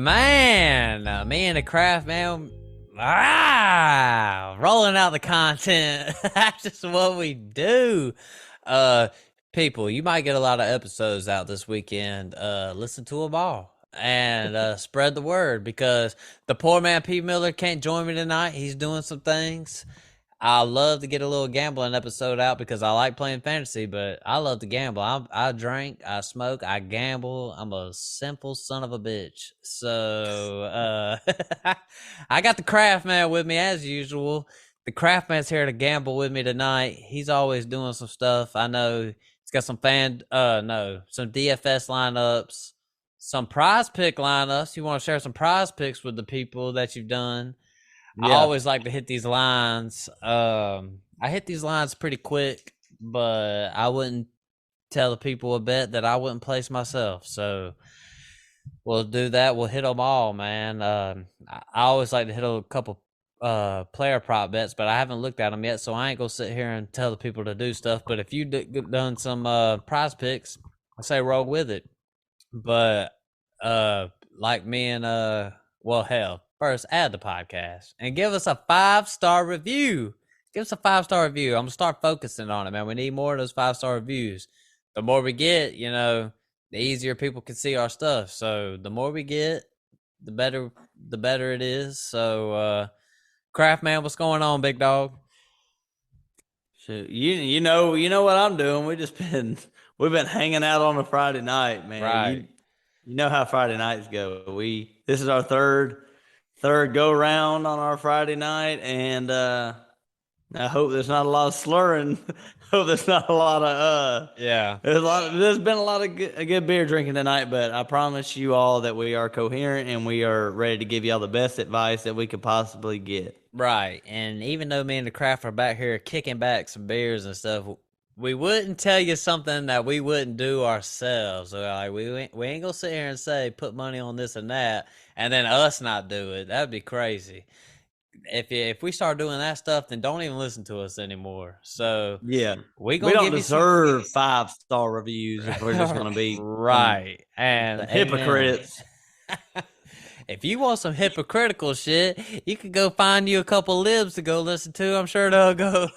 Man, me and the craft man, rolling out the content. That's just what we do. Uh, People, you might get a lot of episodes out this weekend. Listen to them all and spread the word because the poor man P. Miller can't join me tonight. He's doing some things. I love to get a little gambling episode out because I like playing fantasy, but I love to gamble. I drink, I smoke, I gamble. I'm a simple son of a bitch. So I got the craft man with me as usual. The craft man's here to gamble with me tonight. He's always doing some stuff. I know he's got some some DFS lineups, some prize pick lineups. You want to share some prize picks with the people that you've done? I always like to hit these lines. I hit these lines pretty quick, but I wouldn't tell the people a bet that I wouldn't place myself. So we'll do that. We'll hit them all, man. I always like to hit a couple player prop bets, but I haven't looked at them yet, so I ain't gonna sit here and tell the people to do stuff. But if you done some prize picks, I say roll with it. But like me and well, hell, first add the podcast and give us a 5-star review. Give us a 5-star review. I'm gonna start focusing on it, man. We need more of those 5-star reviews. The more we get, the easier people can see our stuff. So the more we get, the better it is. So Craft man, what's going on, big dog? Shoot, you know what I'm doing. We've been hanging out on a Friday night, man. Right. You know how Friday nights go. This is our third go round on our Friday night, and I hope there's not a lot of slurring. Hope there's not a lot of yeah. There's been a lot of good beer drinking tonight, but I promise you all that we are coherent and we are ready to give y'all the best advice that we could possibly get. Right. And even though me and the craft are back here kicking back some beers and stuff, we wouldn't tell you something that we wouldn't do ourselves. So like we ain't gonna sit here and say put money on this and that, and then us not do it. That'd be crazy. If we start doing that stuff, then don't even listen to us anymore. So yeah, we don't deserve 5-star reviews if we're just gonna be right and hypocrites. If you want some hypocritical shit, you could go find you a couple libs to go listen to. I'm sure they'll go.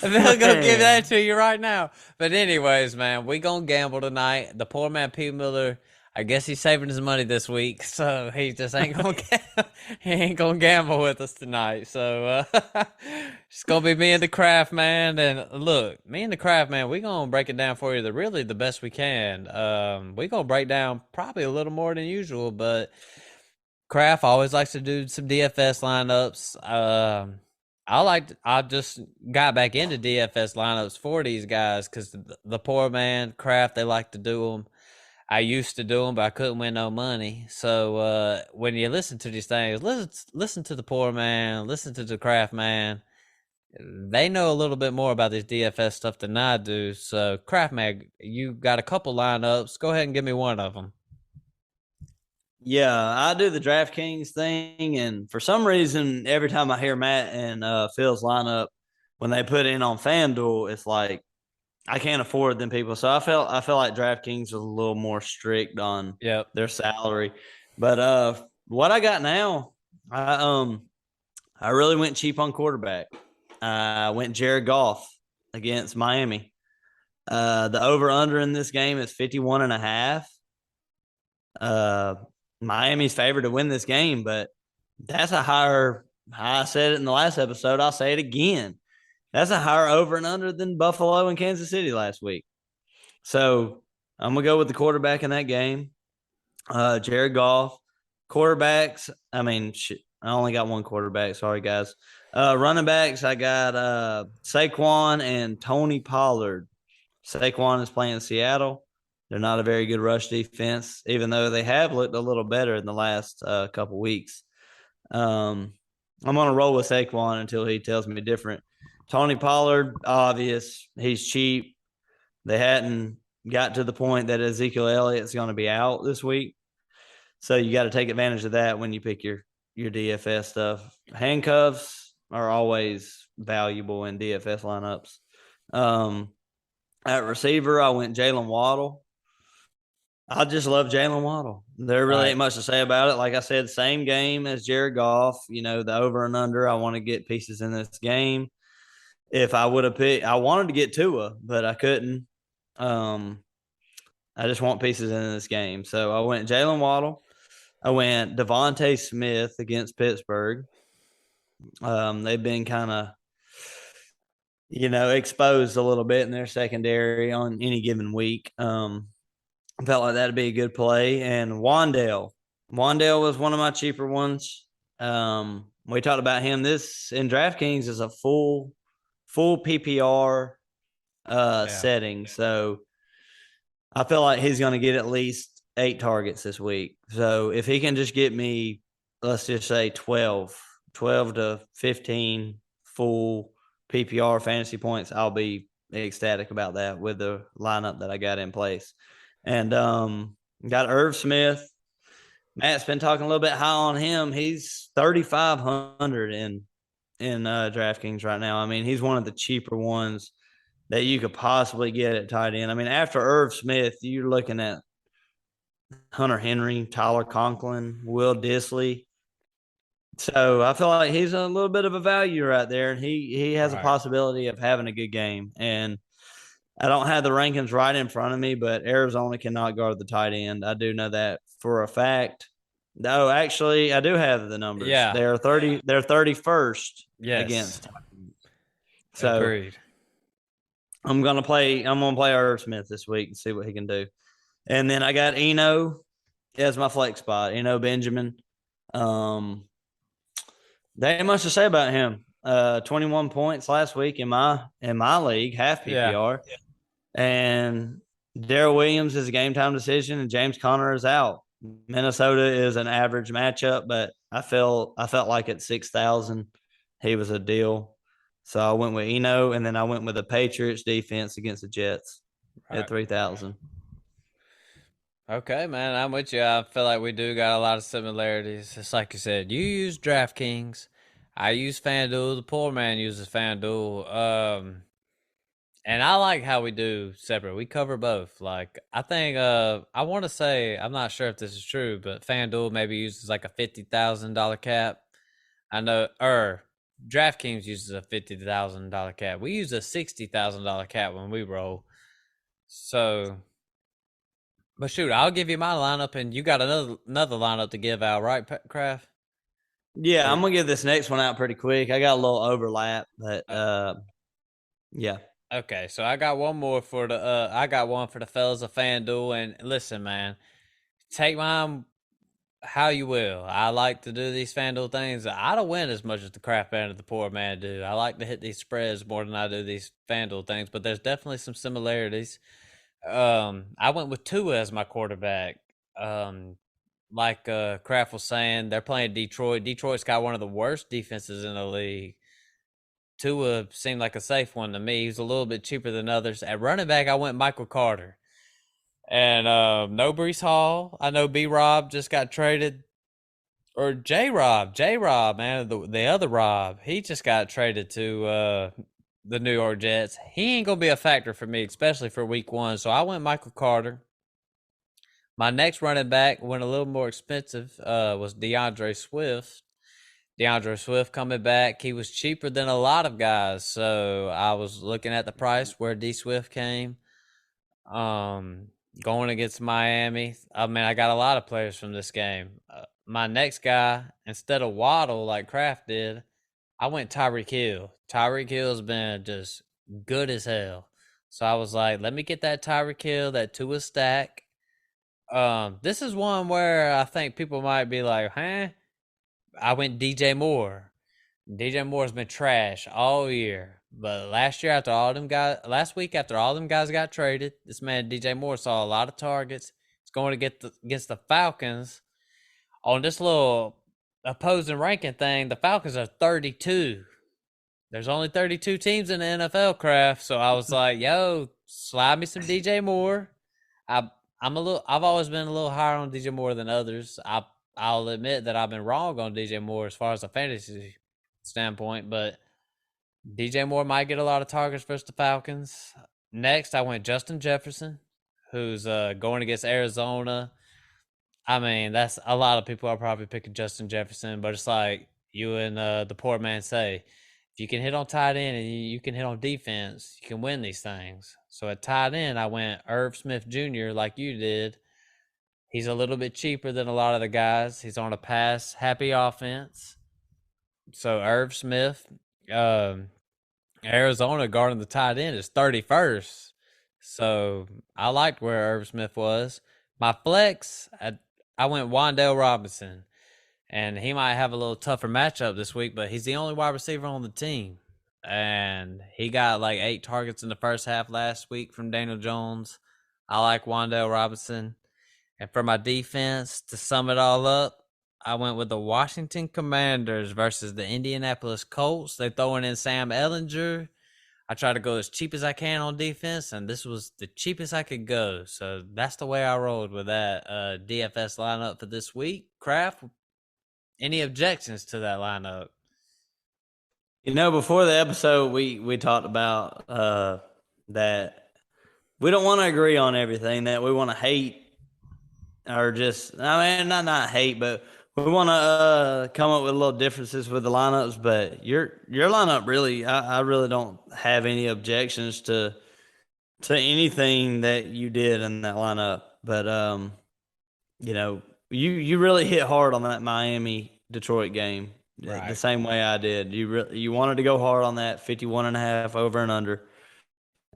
They'll go give that to you right now. But anyways, man, we gonna gamble tonight. The poor man P. Miller, I guess he's saving his money this week, so he just ain't gonna gamble with us tonight. So it's gonna be me and the craft man. And look, me and the craft man, we gonna break it down for you the best we can. We gonna break down probably a little more than usual, but Craft always likes to do some DFS lineups. I just got back into DFS lineups for these guys because the poor man Craft, they like to do them. I used to do them, but I couldn't win no money. So when you listen to these things, listen to the poor man, listen to the Craft man. They know a little bit more about this DFS stuff than I do. So Craft man, you got a couple lineups. Go ahead and give me one of them. Yeah, I do the DraftKings thing, and for some reason, every time I hear Matt and Phil's lineup, when they put in on FanDuel, it's like I can't afford them people. So I feel like DraftKings was a little more strict on their salary. But what I got now, I really went cheap on quarterback. I went Jared Goff against Miami. The over-under in this game is 51.5. Miami's favored to win this game, but that's a higher. I said it in the last episode. I'll say it again. That's a higher over and under than Buffalo and Kansas City last week. So I'm gonna go with the quarterback in that game. Jared Goff. Quarterbacks. I only got one quarterback. Sorry, guys. Running backs. I got Saquon and Tony Pollard. Saquon is playing Seattle. They're not a very good rush defense, even though they have looked a little better in the last couple weeks. I'm going to roll with Saquon until he tells me different. Tony Pollard, obvious. He's cheap. They hadn't got to the point that Ezekiel Elliott's going to be out this week. So you got to take advantage of that when you pick your DFS stuff. Handcuffs are always valuable in DFS lineups. Um, at receiver, I went Jalen Waddle. I just love Jalen Waddle. There really Right. ain't much to say about it. Like I said, same game as Jared Goff. You know, the over and under. I want to get pieces in this game. If I would have picked, I wanted to get Tua, but I couldn't. Um, I just want pieces in this game. So I went Jalen Waddle. I went Devontae Smith against Pittsburgh. They've been kind of, exposed a little bit in their secondary on any given week. I felt like that'd be a good play. And Wandale was one of my cheaper ones. We talked about him. This in DraftKings is a full PPR Yeah. setting. So I feel like he's going to get at least 8 targets this week. So if he can just get me, let's just say 12 to 15 full PPR fantasy points, I'll be ecstatic about that with the lineup that I got in place. And got Irv Smith. Matt's been talking a little bit high on him. He's 3,500 in DraftKings right now. I mean, he's one of the cheaper ones that you could possibly get at tight end. I mean, after Irv Smith, you're looking at Hunter Henry, Tyler Conklin, Will Disley. So I feel like he's a little bit of a value right there, and he has a Right. possibility of having a good game. And I don't have the rankings right in front of me, but Arizona cannot guard the tight end. I do know that for a fact. No, actually, I do have the numbers. Yeah. They're 30. They're 31st Yes. against. So Agreed. I'm gonna play. I'm gonna play Irv Smith this week and see what he can do. And then I got Eno as my flex spot. Eno Benjamin. Um, there ain't much to say about him. 21 points last week in my league, half Yeah. PPR. And Darrell Williams is a game time decision, and James Conner is out. Minnesota is an average matchup, but I felt like at 6,000 he was a deal. So I went with Eno, and then I went with the Patriots defense against the Jets at Right. 3,000. Okay, man, I'm with you. I feel like we do got a lot of similarities. It's like you said, you use DraftKings. I use FanDuel. The poor man uses FanDuel. And I like how we do separate. We cover both. Like I think I want to say I'm not sure if this is true, but FanDuel maybe uses like a $50,000 cap. I know DraftKings uses a $50,000 cap. We use a $60,000 cap when we roll. So, but shoot, I'll give you my lineup, and you got another lineup to give out, right, Kraft? Yeah, Or I'm gonna give this next one out pretty quick. I got a little overlap, but uh, yeah. okay, so I got one more for the I got one for the fellas of FanDuel, and listen, man, take mine how you will. I like to do these FanDuel things. I don't win as much as the crap man of the poor man do. I like to hit these spreads more than I do these FanDuel things, but there's definitely some similarities. I went with Tua as my quarterback. Like Kraft was saying, they're playing Detroit. Detroit's got one of the worst defenses in the league. Tua seemed like a safe one to me. He's a little bit cheaper than others. At running back, I went Michael Carter. And no Brees Hall. I know B Rob just got traded. Or J Rob, man, the other Rob. He just got traded to the New York Jets. He ain't gonna be a factor for me, especially for week one. So I went Michael Carter. My next running back went a little more expensive, was DeAndre Swift. DeAndre Swift coming back. He was cheaper than a lot of guys. So I was looking at the price where D Swift came. Um, Going against Miami. I mean, I got a lot of players from this game. My next guy, instead of Waddle like Kraft did, I went Tyreek Hill. Tyreek Hill's been just good as hell. So I was like, let me get that Tyreek Hill, that Tua stack. This is one where I think people might be like, huh? I went DJ Moore. DJ Moore's been trash all year. But last week after all them guys got traded, this man DJ Moore saw a lot of targets. It's going to get against the Falcons on this little opposing ranking thing. The Falcons are 32. There's only 32 teams in the NFL, Craft. So I was like, yo, slide me some DJ Moore. I I've always been a little higher on DJ Moore than others. I'll admit that I've been wrong on DJ Moore as far as a fantasy standpoint, but DJ Moore might get a lot of targets versus the Falcons. Next, I went Justin Jefferson, who's going against Arizona. I mean, that's a lot of people are probably picking Justin Jefferson, but it's like you and the poor man say, if you can hit on tight end and you can hit on defense, you can win these things. So at tight end, I went Irv Smith Jr. like you did. He's a little bit cheaper than a lot of the guys. He's on a pass happy offense. So Irv Smith, um, Arizona guarding the tight end is 31st. So I liked where Irv Smith was. My flex, I went Wandale Robinson, and he might have a little tougher matchup this week, but he's the only wide receiver on the team. And he got like 8 targets in the first half last week from Daniel Jones. I like Wandale Robinson. And for my defense, to sum it all up, I went with the Washington Commanders versus the Indianapolis Colts. They're throwing in Sam Ellinger. I try to go as cheap as I can on defense, and this was the cheapest I could go. So that's the way I rolled with that DFS lineup for this week. Kraft, any objections to that lineup? Before the episode, we talked about that we don't want to agree on everything. That we want to hate or just, I mean, not hate, but we want to come up with little differences with the lineups. But your lineup really, I really don't have any objections to anything that you did in that lineup. But you really hit hard on that Miami Detroit game the Right. same way I did. You wanted to go hard on that 51.5 over and under.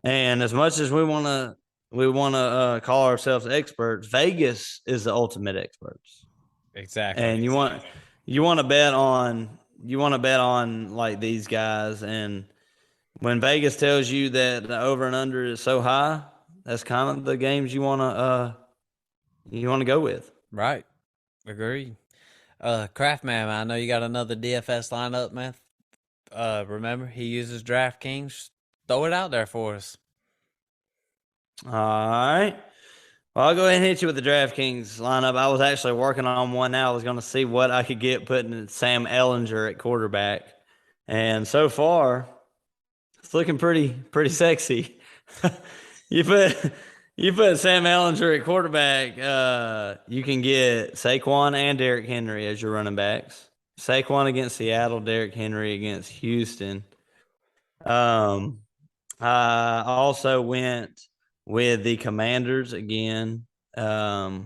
And as much as we want to call ourselves experts, Vegas is the ultimate experts. Exactly. And you want to bet on like these guys, and when Vegas tells you that the over and under is so high, that's kind of the games you want to go with. Right. Agreed. Craftman, I know you got another DFS lineup, man. Remember, he uses DraftKings. Throw it out there for us. All right. Well, I'll go ahead and hit you with the DraftKings lineup. I was actually working on one now. I was going to see what I could get putting Sam Ellinger at quarterback. And so far, it's looking pretty sexy. you put you put Sam Ellinger at quarterback, you can get Saquon and Derrick Henry as your running backs. Saquon against Seattle, Derrick Henry against Houston. Um, I also went with the Commanders again. I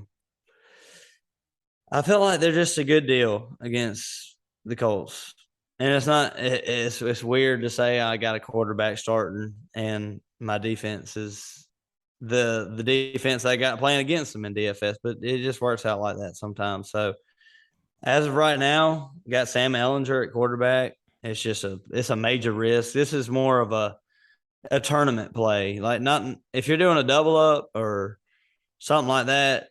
feel like they're just a good deal against the Colts. And it's weird to say I got a quarterback starting and my defense is the defense I got playing against them in DFS, but it just works out like that sometimes. So as of right now, got Sam Ellinger at quarterback. It's a major risk. This is more of a tournament play. Like, not if you're doing a double up or something like that,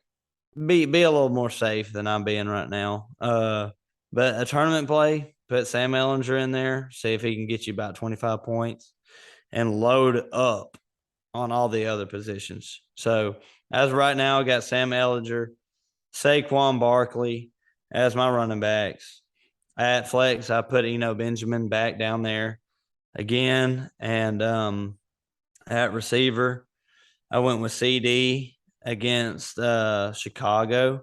be a little more safe than I'm being right now. But a tournament play, put Sam Ellinger in there, see if he can get you about 25 points and load up on all the other positions. So as of right now, I got Sam Ellinger, Saquon Barkley as my running backs. At flex, I put Benjamin back down there again. And at receiver, I went with CD against Chicago.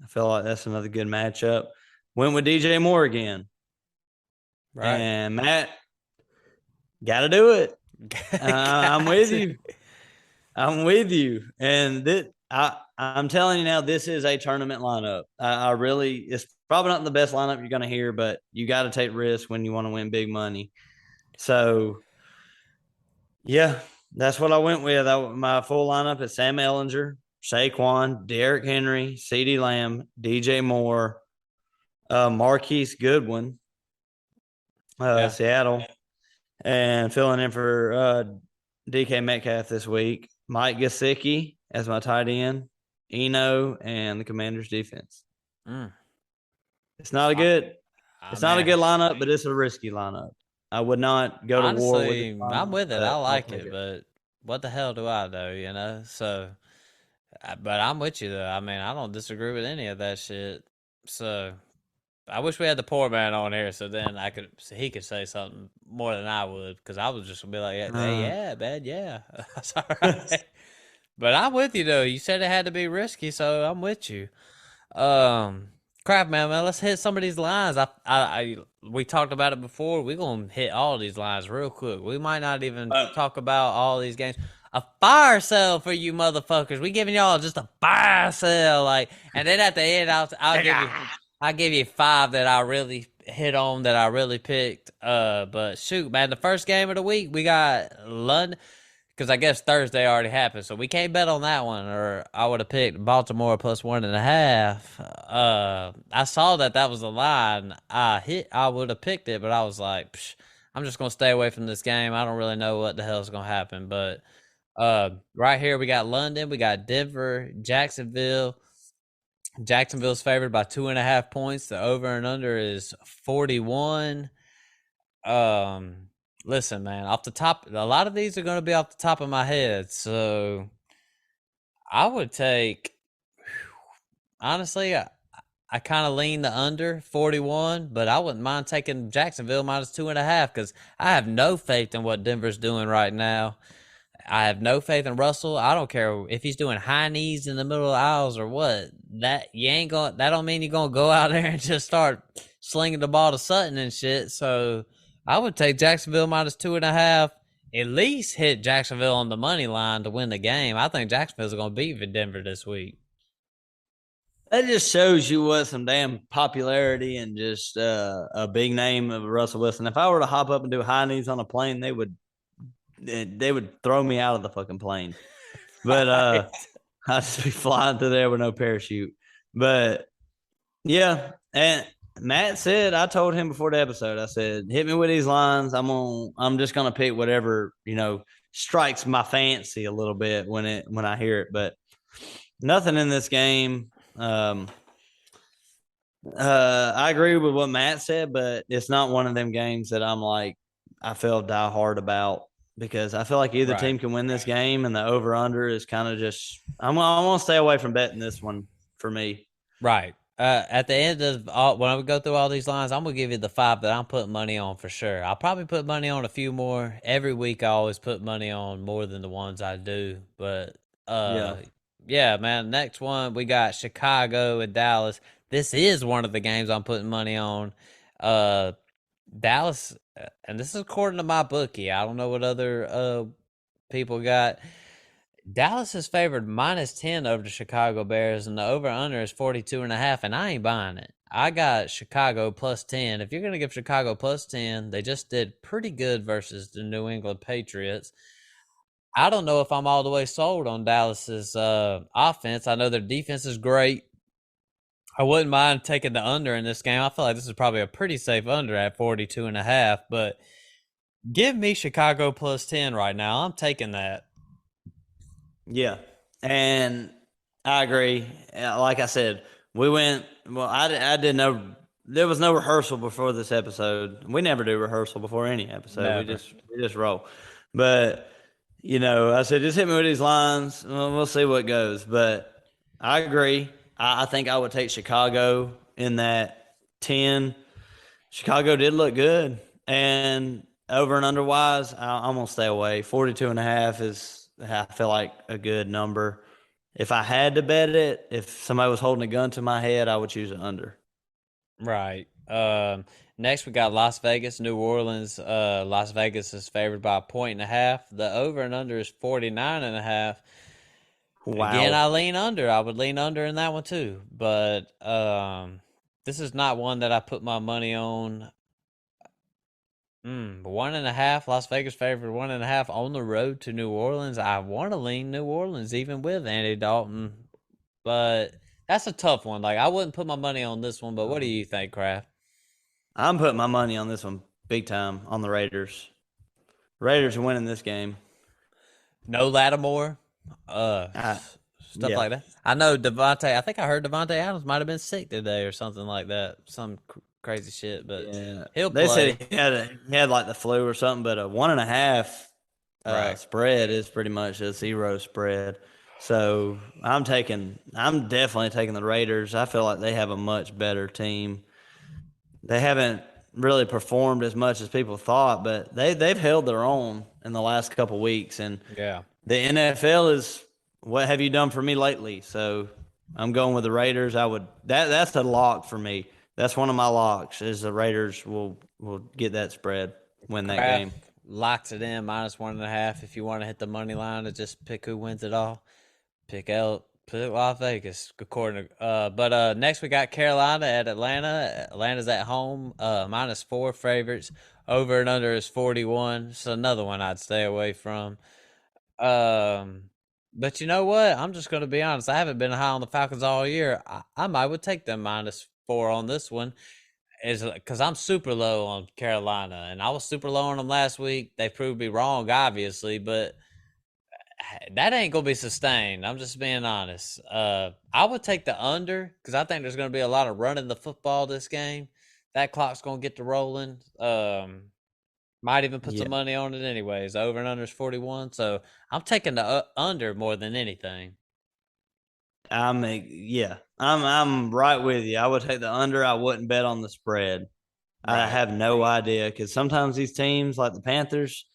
I feel like that's another good matchup. Went with DJ Moore again. Right. And Matt, got to do it. I'm with you. I'm with you. And I'm telling you now, this is a tournament lineup. It's probably not the best lineup you're going to hear, but you got to take risks when you want to win big money. So, yeah, that's what I went with. My full lineup is Sam Ellinger, Saquon, Derrick Henry, CeeDee Lamb, DJ Moore, Marquise Goodwin, Yeah. Seattle, and filling in for DK Metcalf this week. Mike Gesicki as my tight end, and the Commanders defense. Mm. It's not a good it's not a Man, good lineup, but it's a risky lineup. I would not go to war with this honestly, I'm lineup, with it. I but I'll like take it, it. but what the hell do I know? So. But I'm with you though. I mean, I don't disagree with any of that shit. So I wish we had the poor man on here, so then so he could say something more than I would, because I was just gonna be like, hey, Uh, yeah, man, yeah, that's all right. But I'm with you though. You said it had to be risky, so I'm with you. Um, Crap, man. Let's hit some of these lines. We talked about it before. We're gonna hit all these lines real quick. We might not even oh, talk about all these games. A fire sale for you motherfuckers. We giving y'all just a fire sale, like, and then at the end, I'll give you five that I really hit on, that I really picked. But shoot, man, the first game of the week we got London, because I guess Thursday already happened, so we can't bet on that one. Or I would have picked Baltimore plus 1.5. I saw that was the line. I would have picked it, but I was like, psh, I'm just gonna stay away from this game. I don't really know what the hell's gonna happen. But right here we got London, we got Denver, Jacksonville. Jacksonville's favored by 2.5 points. The over and under is 41. Um, Listen, man, off the top, a lot of these are going to be off the top of my head. So I would take, honestly, I kind of lean the under 41, but I wouldn't mind taking Jacksonville minus 2.5, because I have no faith in what Denver's doing right now. I have no faith in Russell. I don't care if he's doing high knees in the middle of the aisles or what. That you ain't going. That don't mean you're gonna go out there and just start slinging the ball to Sutton and shit. So I would take Jacksonville minus 2.5. At least hit Jacksonville on the money line to win the game. I think Jacksonville's gonna beat Denver this week. that just shows you what some damn popularity and just a big name of Russell Wilson. If I were to hop up and do high knees on a plane, they would throw me out of the fucking plane. But Right. I'd just be flying through there with no parachute. But yeah, and Matt said, I told him before the episode, I said, hit me with these lines. I'm just gonna pick whatever, strikes my fancy a little bit when I hear it. But nothing in this game. I agree with what Matt said, but it's not one of them games that I'm like, I feel die hard about, because I feel like either Right. team can win this game, and the over under is kind of just, I want to stay away from betting this one for me. Right. At the end of when I go through all these lines, I'm gonna give you the five that I'm putting money on for sure. I'll probably put money on a few more every week. I always put money on more than the ones I do, but Yeah. yeah, man. Next one we got Chicago and Dallas. This is one of the games I'm putting money on. Uh, Dallas, and this is according to my bookie. I don't know what other people got. Dallas is favored minus 10 over the Chicago Bears, and the over under is 42.5, and I ain't buying it. I got Chicago plus 10. If you're going to give Chicago plus 10, they just did pretty good versus the New England Patriots. I don't know if I'm all the way sold on Dallas's offense. I know their defense is great. I wouldn't mind taking the under in this game. I feel like this is probably a pretty safe under at 42.5, but give me Chicago plus 10 right now. I'm taking that. Yeah. And I agree. Like I said, we went, well, I didn't know, there was no rehearsal before this episode. We never do rehearsal before any episode. We Never. just, we just roll. But, I said, just hit me with these lines. We'll see what goes. But I agree. I think I would take Chicago in that 10. Chicago did look good. And over and under wise, I'm going to stay away. 42.5 is, I feel like, a good number. If I had to bet it, if somebody was holding a gun to my head, I would choose an under. Right. Next we got Las Vegas, New Orleans. Las Vegas is favored by 1.5. The over and under is 49.5. Again, Wow. I lean under. I would lean under in that one too. But this is not one that I put my money on. 1.5. Las Vegas favored 1.5 on the road to New Orleans. I want to lean New Orleans even with Andy Dalton, but that's a tough one. Like, I wouldn't put my money on this one. But what do you think, Kraft? I'm putting my money on this one big time on the Raiders. Raiders are winning this game. No Lattimore, uh, I, stuff yeah. like that. I know Devontae. I think I heard Devontae Adams might have been sick today or something like that. Some crazy shit, but Yeah. he'll They play. said he had like the flu or something, but a 1.5. Right. spread is pretty much a zero spread. So I'm definitely taking the Raiders. I feel like they have a much better team. They haven't really performed as much as people thought, but they've held their own in the last couple weeks. And Yeah. the NFL is, what have you done for me lately? So I'm going with the Raiders. That's a lock for me. That's one of my locks is the Raiders will get that spread, win that Kraft game. locks it in -1.5. If you want to hit the money line to just pick who wins it all, pick Las Vegas. According to next we got Carolina at Atlanta. Atlanta's at home. -4 favorites. Over and under is 41. So another one I'd stay away from. Um, but you know what? I'm just going to be honest. I haven't been high on the Falcons all year. I might would take them -4 on this one, is because I'm super low on Carolina, and I was super low on them last week. They proved me wrong, obviously, but that ain't gonna be sustained. I'm just being honest. I would take the under because I think there's gonna be a lot of running the football this game. That clock's gonna get to rolling. Might even put Yeah, some money on it anyways. Over and under is 41, so I'm taking the under more than anything. I'm right with you. I would take the under. I wouldn't bet on the spread. I Right, have no idea because sometimes these teams like the Panthers,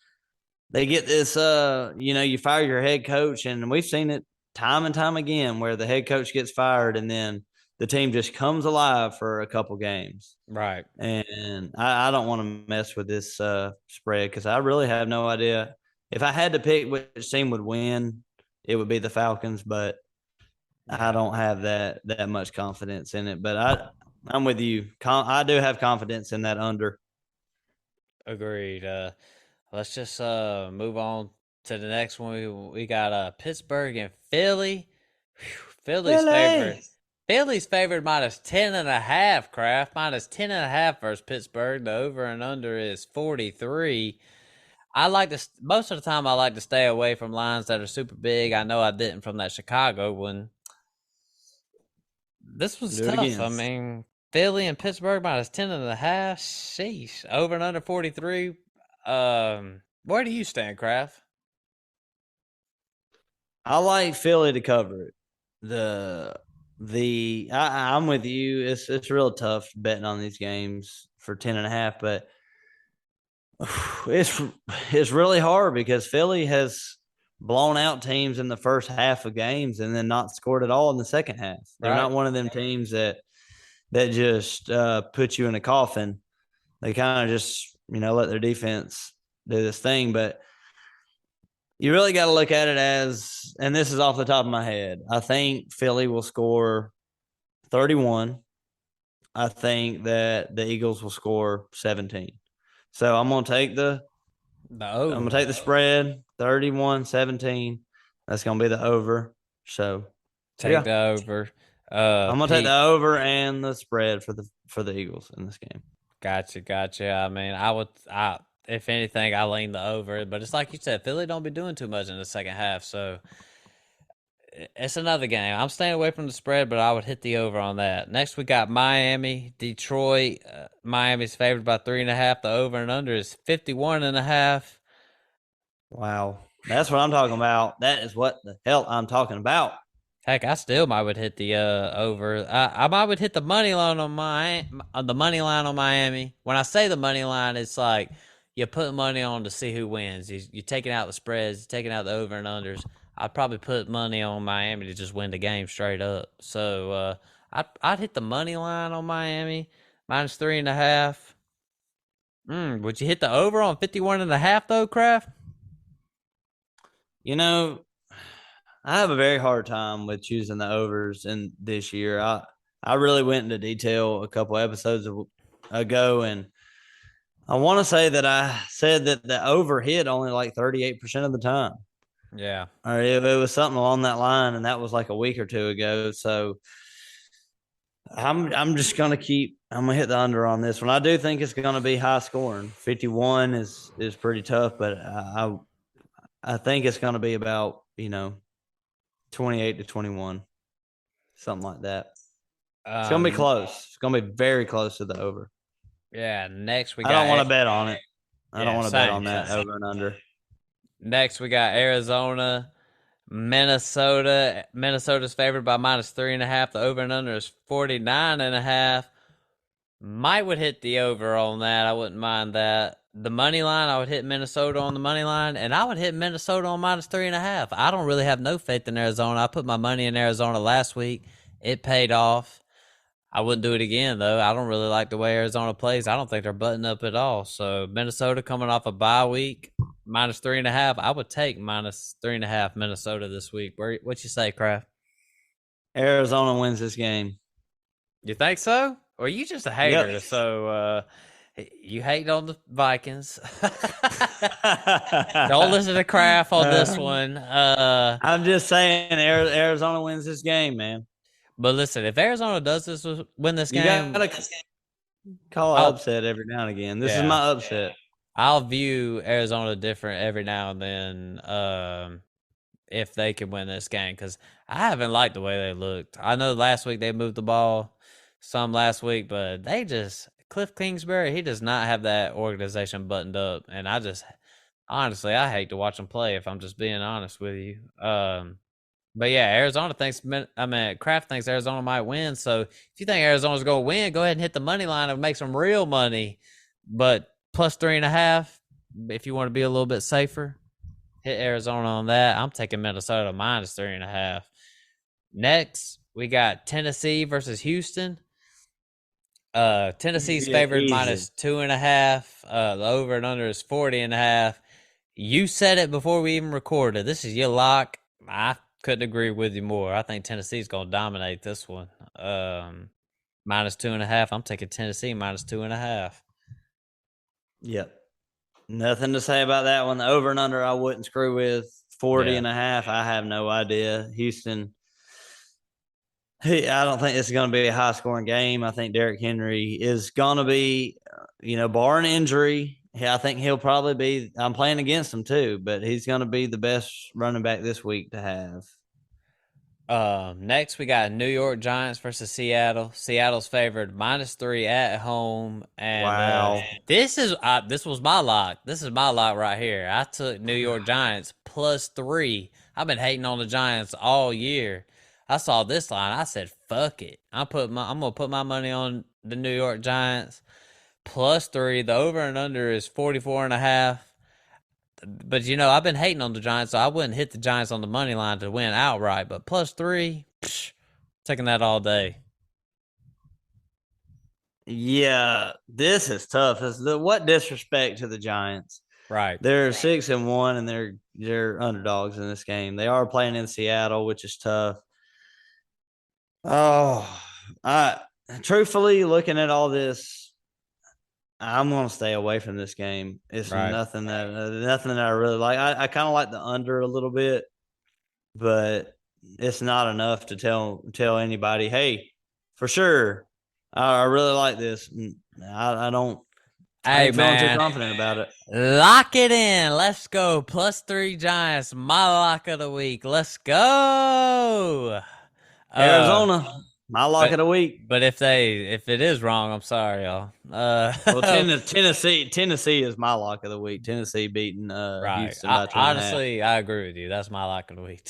they get this you fire your head coach, and we've seen it time and time again where the head coach gets fired and then the team just comes alive for a couple games. right. And I don't want to mess with this spread because I really have no idea. If I had to pick which team would win, it would be the Falcons, but I Yeah, don't have that much confidence in it. But I'm with you. I do have confidence in that under. agreed. Let's just move on to the next one. We got Pittsburgh and Philly. Whew, LA. Philly's favored -10.5. Kraft -10.5 versus Pittsburgh. The over and under is 43. I like to most of the time I like to stay away from lines that are super big. I know I didn't from that Chicago one. This was Do it tough. again. I mean, Philly and Pittsburgh -10.5. Sheesh, over and under 43. Where do you stand, Kraft? I like Philly to cover it. I'm with you. It's real tough betting on these games for 10.5, but it's it's really hard because Philly has blown out teams in the first half of games and then not scored at all in the second half. They're Right. not one of them teams that just put you in a coffin. They kind of just let their defense do this thing, but you really got to look at it as, and this is off the top of my head, I think Philly will score 31. I think that the Eagles will score 17. So The I'm gonna over. take the spread 31-17. That's gonna be the over. So Take yeah, the over. I'm gonna take Pete. the over and the spread for the Eagles in this game. Gotcha. I mean, I if anything, I lean the over, but it's like you said, Philly don't be doing too much in the second half, so it's another game. I'm staying away from the spread, but I would hit the over on that. Next, we got Miami, Detroit. Miami's favored by 3.5. The over and under is 51.5. Wow, that's what I'm talking about. That is what the hell I'm talking about. Heck, I still might would hit the over. I might would hit the money line on the money line on Miami. When I say the money line, it's like you put money on to see who wins. You're taking out the spreads, you're taking out the over and unders. I'd probably put money on Miami to just win the game straight up. So I'd hit the money line on Miami -3.5. Would you hit the over on 51.5 though, Kraft? You know, I have a very hard time with choosing the overs in this year. I really went into detail a couple episodes ago, and I want to say that I said that the over hit only like 38% of the time, Yeah. or if it was something along that line, and that was like a week or two ago. So I'm just gonna I'm gonna hit the under on this one. I do think it's gonna be high scoring. 51 is pretty tough, but I think it's gonna be about 28-21, something like that. It's gonna be Um. close. It's gonna be very close to the over. Yeah. Next we I don't want got to bet on it. I don't yeah. want to bet Same. on that over and under. Next, we got Arizona, Minnesota. Minnesota's favored by -3.5. The over and under is 49.5. Might would hit the over on that. I wouldn't mind that. The money line, I would hit Minnesota on the money line, and I would hit Minnesota on -3.5. I don't really have no faith in Arizona. I put my money in Arizona last week. It paid off. I wouldn't do it again though. I don't really like the way Arizona plays. I don't think they're buttoned up at all. So Minnesota coming off a bye week, -3.5. I would take -3.5 Minnesota this week. What you say, Kraft? Arizona wins this game. You think so? Or you just a Yep. hater? So you hate on the Vikings. Don't listen to Kraft on this one. I'm just saying, Arizona wins this game, man. But listen, if Arizona does win this You game, gotta call an I'll upset every now and again. This is yeah, my upset. I'll view Arizona different every now and then. If they can win this game, because I haven't liked the way they looked. I know last week they moved the ball some last week, but they just Cliff Kingsbury, he does not have that organization buttoned up, and I just honestly I hate to watch them play if I'm just being honest with you. But yeah, Arizona thinks I mean Kraft thinks Arizona might win. So if you think Arizona's gonna win, go ahead and hit the money line and make some real money. But +3.5, if you want to be a little bit safer, hit Arizona on that. I'm taking Minnesota -3.5. Next, we got Tennessee versus Houston. Tennessee's Yeah, favored easy. -2.5. The over and under is 40.5. You said it before we even recorded. This is your lock. I couldn't agree with you more. I think Tennessee's gonna dominate this one. -2.5. I'm taking Tennessee -2.5. Yep. Nothing to say about that one. The over and under, I wouldn't screw with. 40 Yeah. and a half, I have no idea. Houston, hey, I don't think this is going to be a high scoring game. I think Derrick Henry is going to be, barring injury, I think he'll probably be. I'm playing against him too, but he's going to be the best running back this week to have. Next we got New York Giants versus Seattle. Seattle's favored -3 at home, and Wow. this was my lock. This is my lock right here. I took New York Giants +3. I've been hating on the Giants all year. I saw this line. I said, "Fuck it." I'm gonna put my money on the New York Giants +3. The over and under is 44.5. But I've been hating on the Giants, so I wouldn't hit the Giants on the money line to win outright. But +3, taking that all day. Yeah, this is tough. What disrespect to the Giants? Right. They're 6-1 and they're underdogs in this game. They are playing in Seattle, which is tough. Oh, I truthfully looking at all this, I'm gonna stay away from this game. It's Right. nothing that I really like. I kind of like the under a little bit, but it's not enough to tell anybody, hey, for sure, I really like this. I don't. I Hey, ain't feeling too man. confident about it. Lock it in. Let's go. +3 Giants. My lock of the week. Let's go. Uh, Arizona, my lock but of the week. but if it is wrong, I'm sorry, y'all. Well, Tennessee is my lock of the week. Tennessee beating Right. Houston by 2.5. Honestly, I agree with you. That's my lock of the week.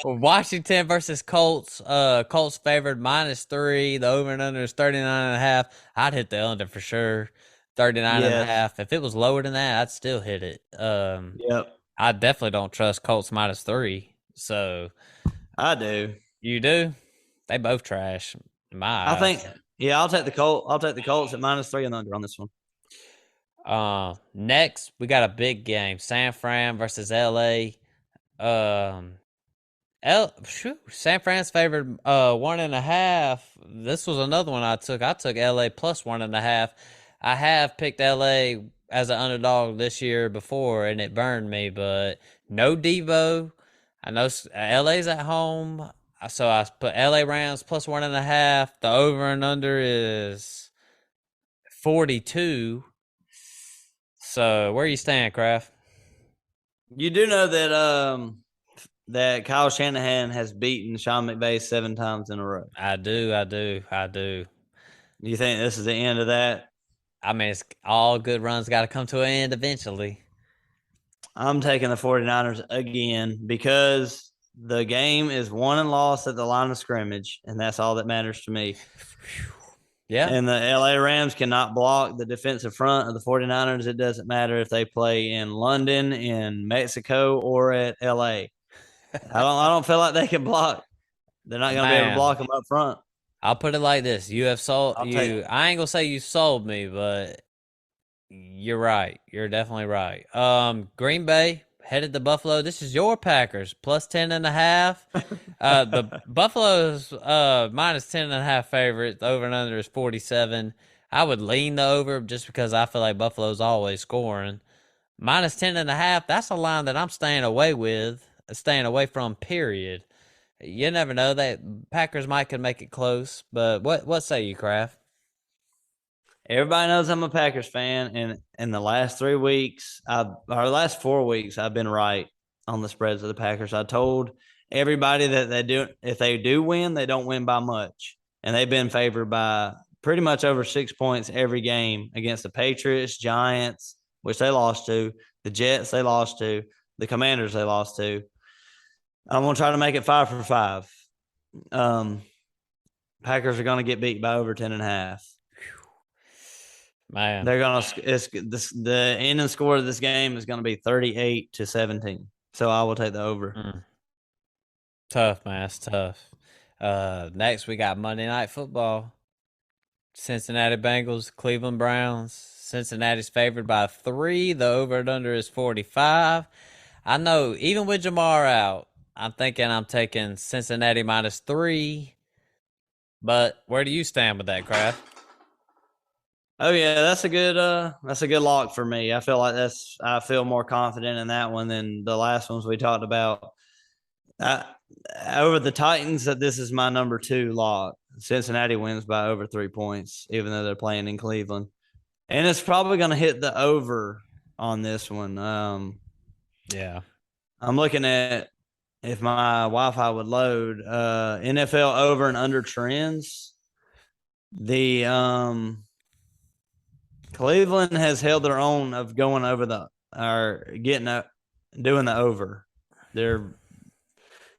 Washington versus Colts. Colts favored -3. The over and under is 39.5. I'd hit the under for sure. 39 and a Yes. half. If it was lower than that, I'd still hit it. Yep. I definitely don't trust Colts -3. So I do. you do? They both trash in my I think. eyes. Yeah, I'll take the Colts. I'll take the Colts at -3 and under on this one. Next we got a big game. San Fran versus LA. Um San Fran's favored 1.5. This was another one I took. I took LA +1.5. I have picked LA as an underdog this year before, and it burned me. But no Devo. I know LA's at home, so I put LA Rams +1.5. The over and under is 42. So where you stand, Kraft? You do know that Kyle Shanahan has beaten Sean McVay 7 times in a row. I do, I do, I do. Do you think this is the end of that? I mean, it's all good runs got to come to an end eventually. I'm taking the 49ers again because the game is won and lost at the line of scrimmage, and that's all that matters to me. Yeah. And the LA Rams cannot block the defensive front of the 49ers. It doesn't matter if they play in London, in Mexico, or at LA. I don't feel like they can block. They're not going to be able to Man, block them up front. I'll put it like this. You have sold I'll take you I ain't gonna say you sold me, but you're right. You're definitely right. Green Bay headed to Buffalo. This is your Packers plus 10.5. The Buffalo's minus 10.5 favorite. The over and under is 47. I would lean the over just because I feel like Buffalo's always scoring. Minus 10.5. That's a line that I'm staying away from. Period. You never know that Packers might could make it close, but what say you, Kraft? Everybody knows I'm a Packers fan, and in the last 3 weeks, or last 4 weeks, I've been right on the spreads of the Packers. I told everybody that they do if they do win, they don't win by much, and they've been favored by pretty much over 6 points every game against the Patriots, Giants, which they lost to, the Jets they lost to, the Commanders they lost to. I'm gonna try to make it 5 for 5. Um, Packers are gonna get beat by over 10.5. Man, They're gonna it's the ending score of this game is gonna be 38-17. So I will take the over. mm, tough, man. It's tough. Next we got Monday Night Football. Cincinnati Bengals, Cleveland Browns. Cincinnati's favored by 3. The over and under is 45. I know, even with Jamar out, I'm thinking I'm taking Cincinnati minus 3. But where do you stand with that, Kraft? Oh yeah, that's a good lock for me. I feel like I feel more confident in that one than the last ones we talked about. I, Over the Titans, that this is my number 2 lock. Cincinnati wins by over 3 points, even though they're playing in Cleveland, and it's probably going to hit the over on this one. Yeah. I'm looking at if my Wi-Fi would load. NFL over and under trends. The Cleveland has held their own of going over the or getting a doing the over. They're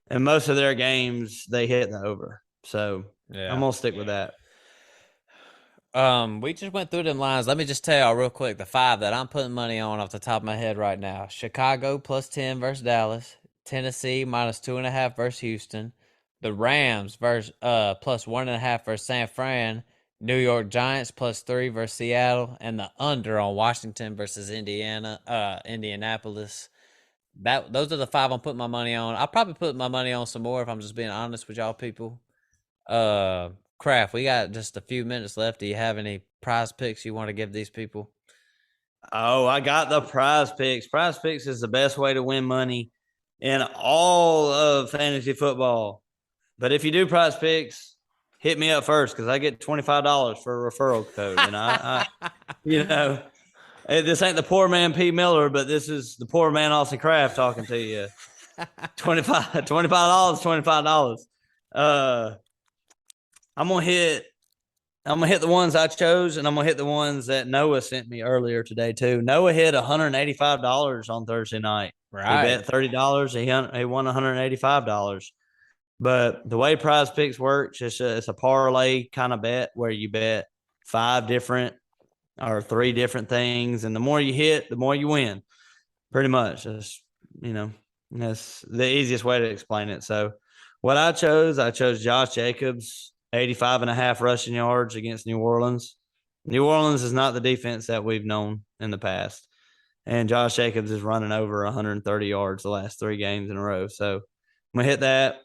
in most of their games they hit the over. So I'm Yeah. gonna stick with that. We just went through them lines. Let me just tell y'all real quick the 5 that I'm putting money on off the top of my head right now. Chicago plus 10 versus Dallas. Tennessee minus 2.5 versus Houston. The Rams versus plus 1.5 versus San Fran. New York Giants plus 3 versus Seattle, and the under on Washington versus Indianapolis. Those are the 5 I'm putting my money on. I'll probably put my money on some more if I'm just being honest with y'all people. Uh, Craft, we got just a few minutes left. Do you have any prize picks you want to give these people? Oh, I got the prize picks. Prize picks is the best way to win money in all of fantasy football. But if you do prize picks, hit me up first because I get $25 for a referral code. And I you know, this ain't the poor man P. Miller, but this is the poor man Austin Kraft talking to you. $25, $25. Uh, I'm gonna hit. I'm gonna hit the ones I chose, and I'm gonna hit the ones that Noah sent me earlier today too. Noah hit $185 on Thursday night. He Right. bet $30. He won $185. But the way Prize Picks works, it's a parlay kind of bet where you bet 5 different or 3 different things, and the more you hit, the more you win. Pretty much, you know, that's the easiest way to explain it. So, what I chose Josh Jacobs, 85.5 rushing yards against New Orleans. New Orleans is not the defense that we've known in the past, and Josh Jacobs is running over 130 yards the last 3 games in a row. So, I'm gonna hit that.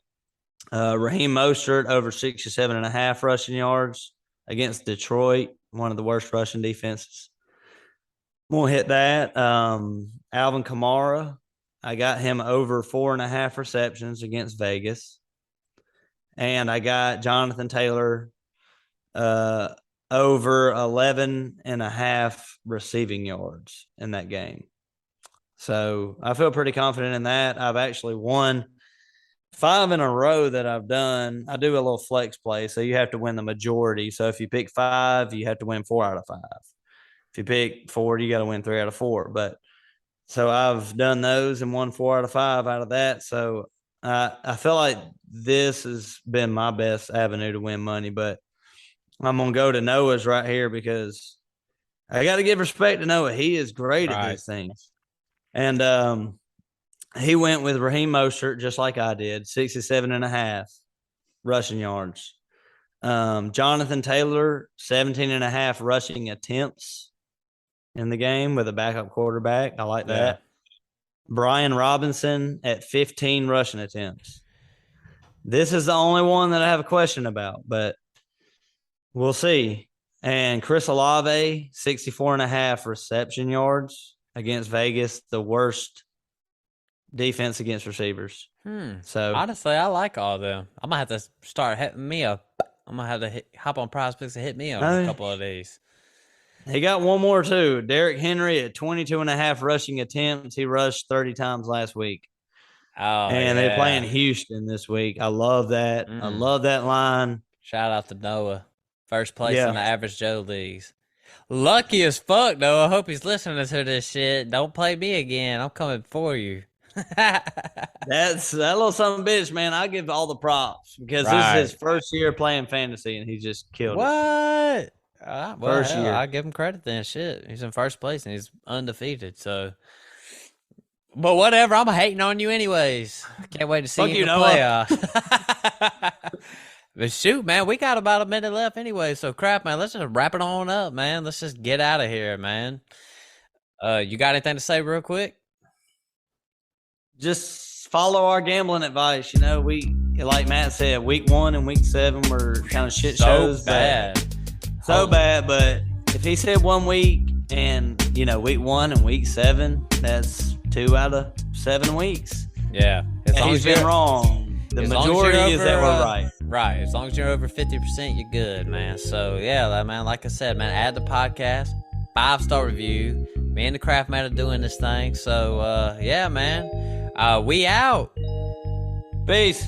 Raheem Mostert over 67.5 rushing yards against Detroit, one of the worst rushing defenses. We'll hit that. Alvin Kamara, I got him over 4.5 receptions against Vegas. And I got Jonathan Taylor uh, over 11.5 receiving yards in that game. So I feel pretty confident in that. I've actually won 5 in a row that I've done. I do a little flex play, so you have to win the majority. So if you pick 5, you have to win 4 out of 5. If you pick 4, you got to win 3 out of 4. But So I've done those and won 4 out of 5 out of that. So I feel like this has been my best avenue to win money, but I'm gonna go to Noah's right here because I got to give respect to Noah. He is great at Right. these things, and he went with Raheem Mostert just like I did, 67.5 rushing yards. Jonathan Taylor, 17.5 rushing attempts in the game with a backup quarterback. I like Yeah. that. Brian Robinson at 15 rushing attempts. This is the only one that I have a question about, but we'll see. And Chris Olave, 64.5 reception yards against Vegas, the worst defense against receivers. So Honestly, I like all of them. I'm gonna have to start hitting me up. I'm gonna have to hop on Prize Picks and hit me on a uh, couple of these. he got one more too. Derrick Henry at 22.5 rushing attempts. He rushed 30 times last week. Oh And they're playing yeah. Houston this week. I love that. I Mm. love that line. Shout out to Noah, first place in Yeah. the Average Joe leagues. Lucky as fuck, though. I hope he's listening to this shit. Don't play me again. I'm coming for you. That's that little son of a bitch, man. I give all the props because this is Right. his first year playing fantasy and he just killed it. What? Well, First hell, year. I give him credit then. Shit, he's in first place and he's undefeated. So, but whatever. I'm hating on you anyways. Can't wait to see Fuck you you, in the Noah. playoffs. But shoot, man, we got about a minute left anyway. So crap, man. Let's just wrap it on up, man. Let's just get out of here, man. You got anything to say real quick? Just follow our gambling advice. You know, we like Matt said, week 1 and week 7 were kind of shit So shows. bad. So bad, but if he said 1 week and week 1 and week 7, that's 2 out of 7 weeks. Yeah. As And long he's as been you're wrong. The as long as you're majority is over, that we're right. Right. As long as you're over 50%, you're good, man. So yeah, man, like I said, man, add the podcast, 5-star review. Me and the craft man are doing this thing. So yeah, man. We out. Peace.